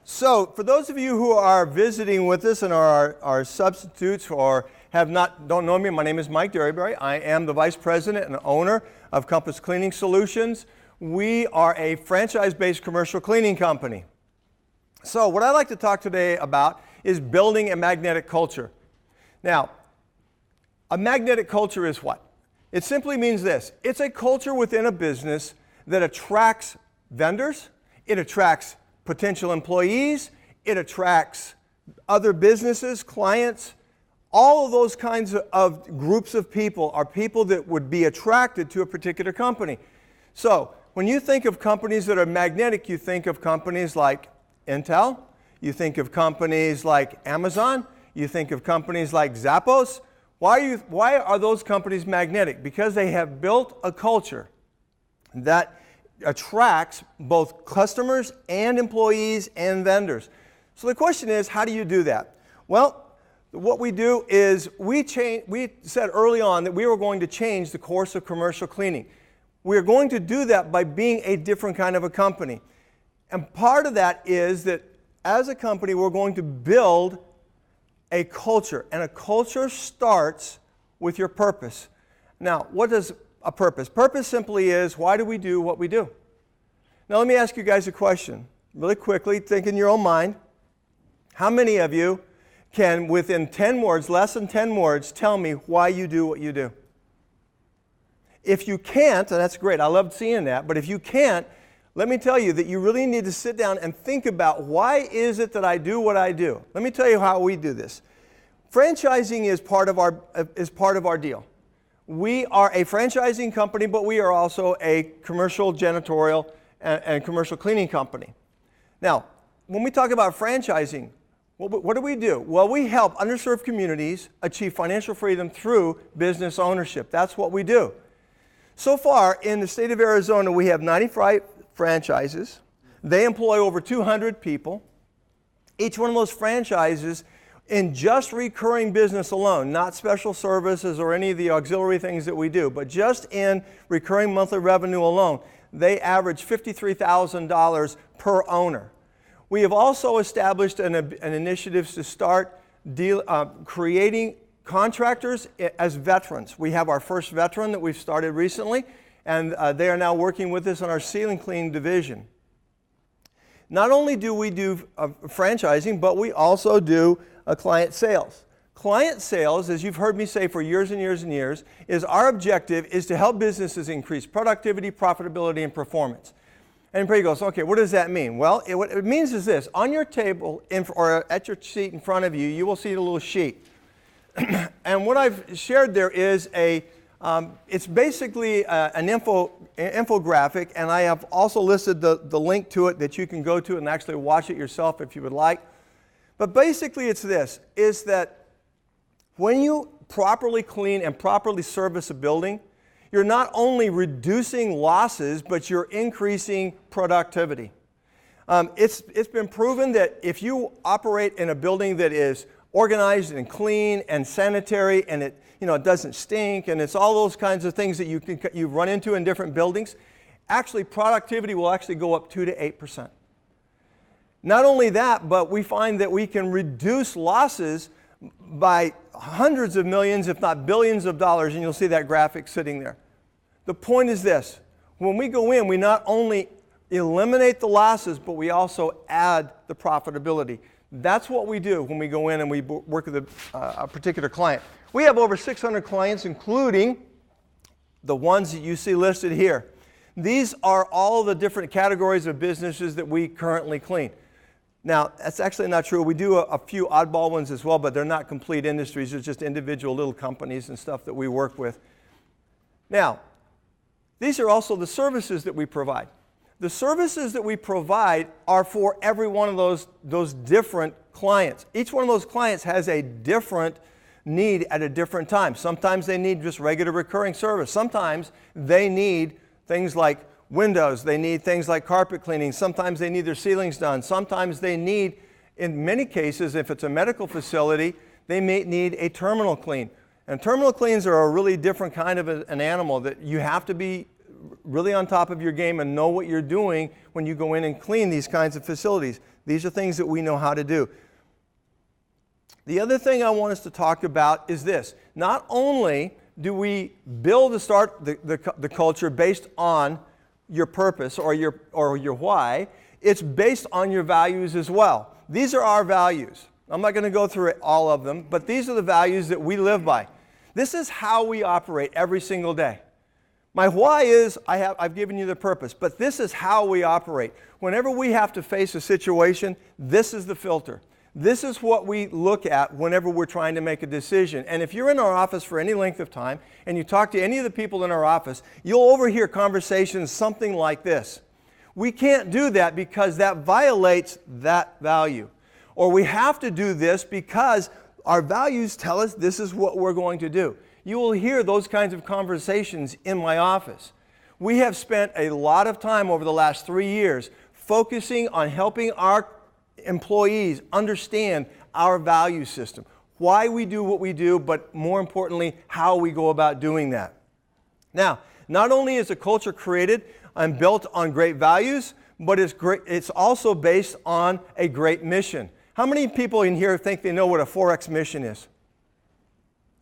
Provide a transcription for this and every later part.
So, for those of you who are visiting with us and are our substitutes or don't know me, my name is Mike Derryberry. I am the Vice President and owner of Compass Cleaning Solutions. We are a franchise-based commercial cleaning company. So, what I'd like to talk today about is building a magnetic culture. Now, a magnetic culture is what? It simply means this. It's a culture within a business that attracts vendors, it attracts potential employees, it attracts other businesses, clients. All of those kinds of groups of people are people that would be attracted to a particular company. So, when you think of companies that are magnetic, you think of companies like Intel, you think of companies like Amazon, you think of companies like Zappos. Why are those companies magnetic? Because they have built a culture that attracts both customers and employees and vendors. So the question is, how do you do that? Well, what we do is we said early on that we were going to change the course of commercial cleaning. We are going to do that by being a different kind of a company. And part of that is that as a company, we're going to build a culture. And a culture starts with your purpose. Now, what does a purpose? Purpose simply is, why do we do what we do? Now, let me ask you guys a question. Really quickly, think in your own mind. How many of you can, within 10 words, less than 10 words, tell me why you do what you do? If you can't, and that's great, I love seeing that, but if you can't, let me tell you that you really need to sit down and think about, why is it that I do what I do? Let me tell you how we do this. Franchising is part of our deal. We are a franchising company, but we are also a commercial janitorial and commercial cleaning company. Now, when we talk about franchising, what do we do? Well, we help underserved communities achieve financial freedom through business ownership. That's what we do. So far, in the state of Arizona, we have 95 franchises. They employ over 200 people. Each one of those franchises, in just recurring business alone, not special services or any of the auxiliary things that we do, but just in recurring monthly revenue alone, they average $53,000 per owner. We have also established an initiative to start creating contractors as veterans. We have our first veteran that we've started recently, and they are now working with us on our ceiling cleaning division. Not only do we do franchising, but we also do client sales. Client sales, as you've heard me say for years and years and years, is our objective is to help businesses increase productivity, profitability, and performance. And everybody goes, okay, what does that mean? Well, what it means is this. On your table or at your seat in front of you, you will see a little sheet. And what I've shared there is it's basically an infographic, and I have also listed the link to it that you can go to and actually watch it yourself if you would like. But basically it's this, is that when you properly clean and properly service a building, you're not only reducing losses, but you're increasing productivity. It's been proven that if you operate in a building that is organized and clean and sanitary, and it doesn't stink, and it's all those kinds of things that you run into in different buildings, actually productivity will actually go up 2 to 8%. Not only that, but we find that we can reduce losses by hundreds of millions, if not billions of dollars, and you'll see that graphic sitting there. The point is this. When we go in, we not only eliminate the losses, but we also add the profitability. That's what we do when we go in and we work with a particular client. We have over 600 clients, including the ones that you see listed here. These are all the different categories of businesses that we currently clean. Now, that's actually not true. We do a few oddball ones as well, but they're not complete industries. They're just individual little companies and stuff that we work with. Now, these are also the services that we provide. The services that we provide are for every one of those different clients. Each one of those clients has a different need at a different time. Sometimes they need just regular recurring service. Sometimes they need things like windows. They need things like carpet cleaning. Sometimes they need their ceilings done. Sometimes they need, in many cases, if it's a medical facility, they may need a terminal clean. And terminal cleans are a really different kind of an animal that you have to be really on top of your game and know what you're doing when you go in and clean these kinds of facilities. These are things that we know how to do. The other thing I want us to talk about is this. Not only do we build the culture based on your purpose or your why, it's based on your values as well. These are our values. I'm not going to go through all of them, but these are the values that we live by. This is how we operate every single day. My why is I've given you the purpose, but this is how we operate. Whenever we have to face a situation, this is the filter. This is what we look at whenever we're trying to make a decision. And if you're in our office for any length of time and you talk to any of the people in our office, you'll overhear conversations something like this. We can't do that because that violates that value. Or we have to do this because our values tell us this is what we're going to do. You will hear those kinds of conversations in my office. We have spent a lot of time over the last 3 years focusing on helping our employees understand our value system, why we do what we do, but more importantly, how we go about doing that. Now, not only is a culture created and built on great values, but it's also based on a great mission. How many people in here think they know what a 4X mission is?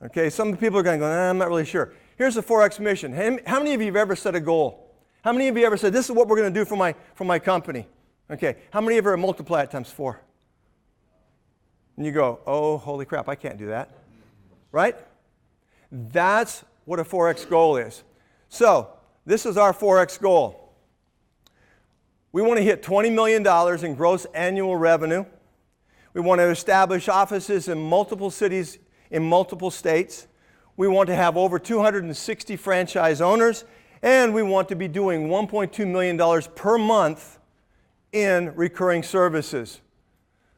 Okay, some people are going to go, I'm not really sure. Here's the 4X mission. How many of you have ever set a goal? How many of you ever said, this is what we're going to do for my company? Okay, how many of you ever multiply it times 4? And you go, oh, holy crap, I can't do that. Right? That's what a 4X goal is. So, this is our 4X goal. We want to hit $20 million in gross annual revenue. We want to establish offices in multiple cities in multiple states. We want to have over 260 franchise owners, and we want to be doing $1.2 million per month in recurring services.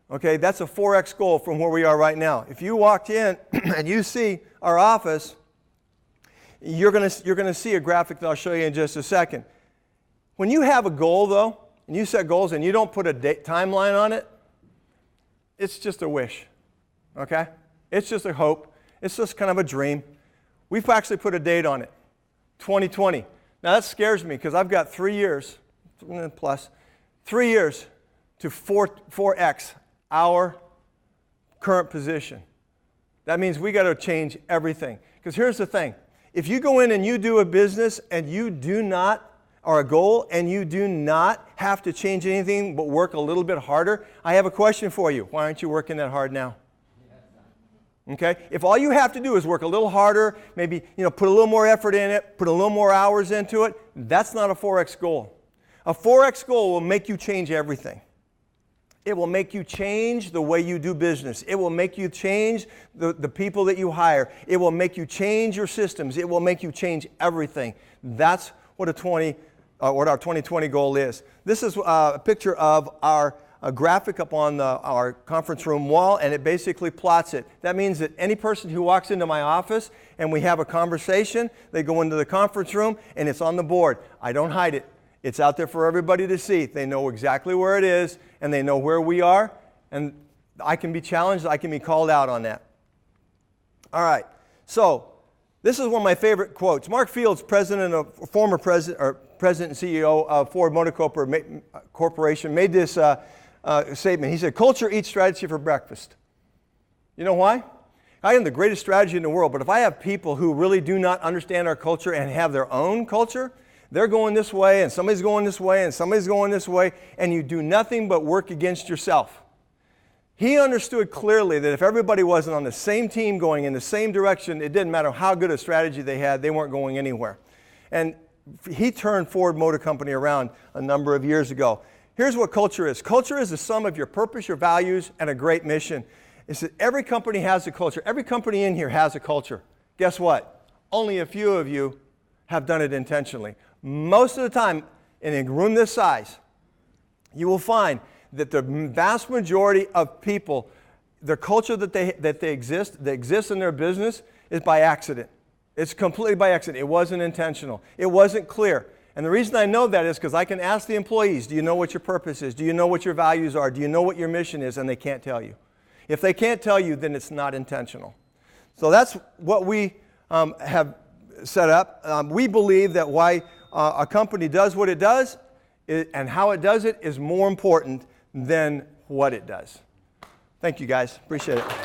Okay, that's a 4X goal from where we are right now. If you walked in and you see our office, you're going to see a graphic that I'll show you in just a second. When you have a goal, though, and you set goals and you don't put a timeline on it, it's just a wish. Okay? It's just a hope. It's just kind of a dream. We've actually put a date on it, 2020. Now that scares me because I've got 3 years plus, 3 years to 4X our current position. That means we got to change everything. Because here's the thing. If you go in and you do a business and you do not, or a goal, and you do not have to change anything but work a little bit harder, I have a question for you. Why aren't you working that hard now? Okay? If all you have to do is work a little harder, maybe put a little more effort in it, put a little more hours into it, that's not a 4X goal. A 4X goal will make you change everything. It will make you change the way you do business. It will make you change the people that you hire. It will make you change your systems. It will make you change everything. That's what what our 2020 goal is. This is a picture of our graphic up on our conference room wall, and it basically plots it. That means that any person who walks into my office and we have a conversation, they go into the conference room and it's on the board. I don't hide it. It's out there for everybody to see. They know exactly where it is, and they know where we are, and I can be challenged, I can be called out on that. All right, so this is one of my favorite quotes. Mark Fields, former president and CEO of Ford Motor Corporation, made this statement. He said, "Culture eats strategy for breakfast." You know why? I am the greatest strategy in the world, but if I have people who really do not understand our culture and have their own culture, they're going this way, and somebody's going this way, and somebody's going this way, and you do nothing but work against yourself. He understood clearly that if everybody wasn't on the same team going in the same direction, it didn't matter how good a strategy they had, they weren't going anywhere. And he turned Ford Motor Company around a number of years ago. Here's what culture is. Culture is the sum of your purpose, your values, and a great mission. It's that every company has a culture. Every company in here has a culture. Guess what? Only a few of you have done it intentionally. Most of the time, in a room this size, you will find that the vast majority of people, the culture that exists in their business is by accident. It's completely by accident. It wasn't intentional. It wasn't clear. And the reason I know that is because I can ask the employees, do you know what your purpose is? Do you know what your values are? Do you know what your mission is? And they can't tell you. If they can't tell you, then it's not intentional. So that's what we have set up. We believe that why a company does what it does, and how it does it is more important than what it does. Thank you, guys. Appreciate it.